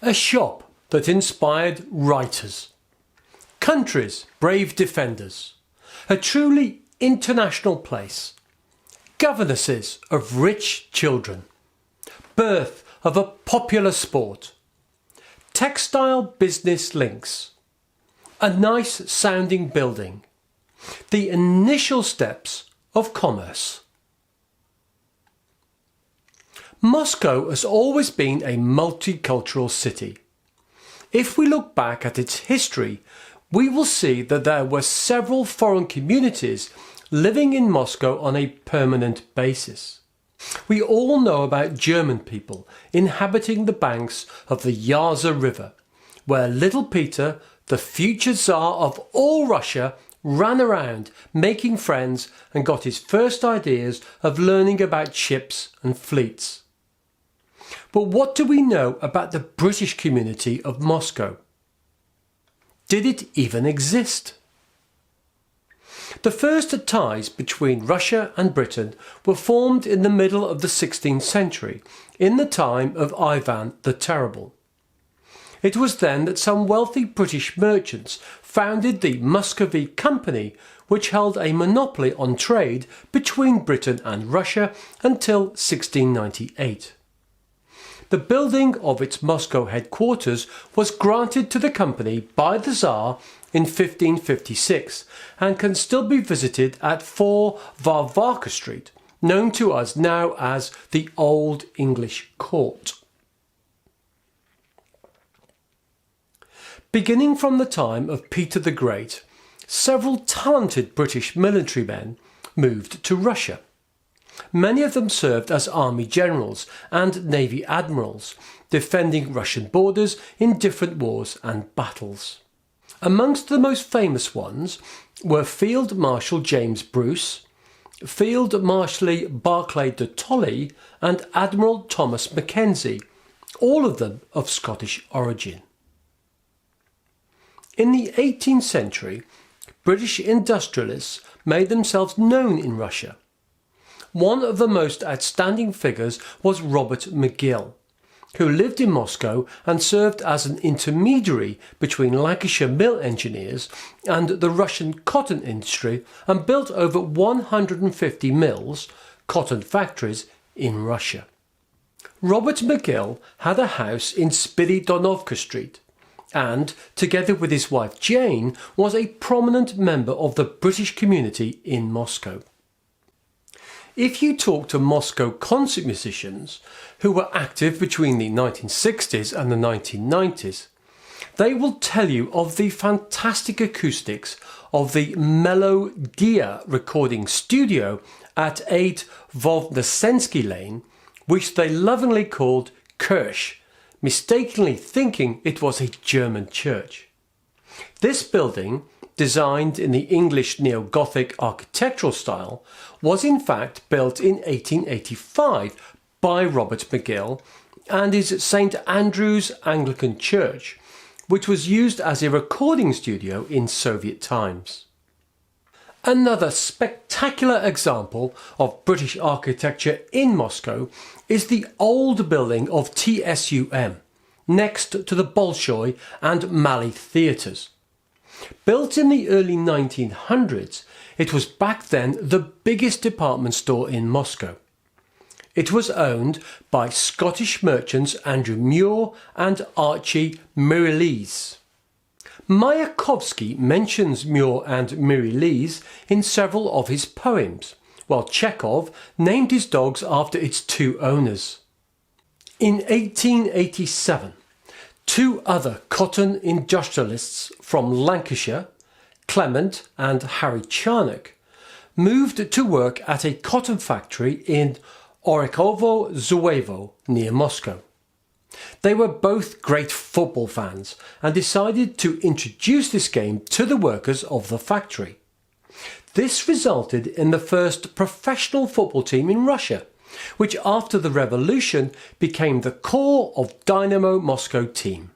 A shop that inspired writers. Countries' brave defenders. A truly international place. Governesses of rich children. Birth of a popular sport. Textile business links. A nice sounding building. The initial steps of commerce. Moscow has always been a multicultural city. If we look back at its history, we will see that there were several foreign communities living in Moscow on a permanent basis. We all know about German people inhabiting the banks of the Yaza River, where little Peter, the future Tsar of all Russia, ran around making friends and got his first ideas of learning about ships and fleets. But what do we know about the British community of Moscow? Did it even exist? The first ties between Russia and Britain were formed in the middle of the 16th century, in the time of Ivan the Terrible. It was then that some wealthy British merchants founded the Muscovy Company, which held a monopoly on trade between Britain and Russia until 1698. The building of its Moscow headquarters was granted to the company by the Tsar in 1556 and can still be visited at 4 Varvara Street, known to us now as the Old English Court. Beginning from the time of Peter the Great, several talented British military men moved to Russia. Many of them served as army generals and navy admirals, defending Russian borders in different wars and battles. Amongst the most famous ones were Field Marshal James Bruce, Field Marshal Barclay de Tolly and Admiral Thomas Mackenzie, all of them of Scottish origin. In the 18th century, British industrialists made themselves known in Russia. One of the most outstanding figures was Robert McGill, who lived in Moscow and served as an intermediary between Lancashire mill engineers and the Russian cotton industry and built over 150 mills, cotton factories, in Russia. Robert McGill had a house in Spiridonovka Street and, together with his wife Jane, was a prominent member of the British community in Moscow. If you talk to Moscow concert musicians who were active between the 1960s and the 1990s, they will tell you of the fantastic acoustics of the Melodia recording studio at 8 Vovnesensky Lane, which they lovingly called Kirche, mistakenly thinking it was a German church. This building, designed in the English neo-Gothic architectural style, was in fact built in 1885 by Robert McGill and is St Andrew's Anglican Church, which was used as a recording studio in Soviet times. Another spectacular example of British architecture in Moscow is the old building of TSUM, next to the Bolshoi and Mali theatres. Built in the early 1900s, it was back then the biggest department store in Moscow. It was owned by Scottish merchants Andrew Muir and Archie Mirrlees. Mayakovsky mentions Muir and Mirrlees in several of his poems, while Chekhov named his dogs after its two owners. In 1887, two other cotton industrialists from Lancashire, Clement and Harry Charnock, moved to work at a cotton factory in Orikovo Zuevo near Moscow. They were both great football fans and decided to introduce this game to the workers of the factory. This resulted in the first professional football team in Russia, which after the revolution became the core of Dynamo Moscow team.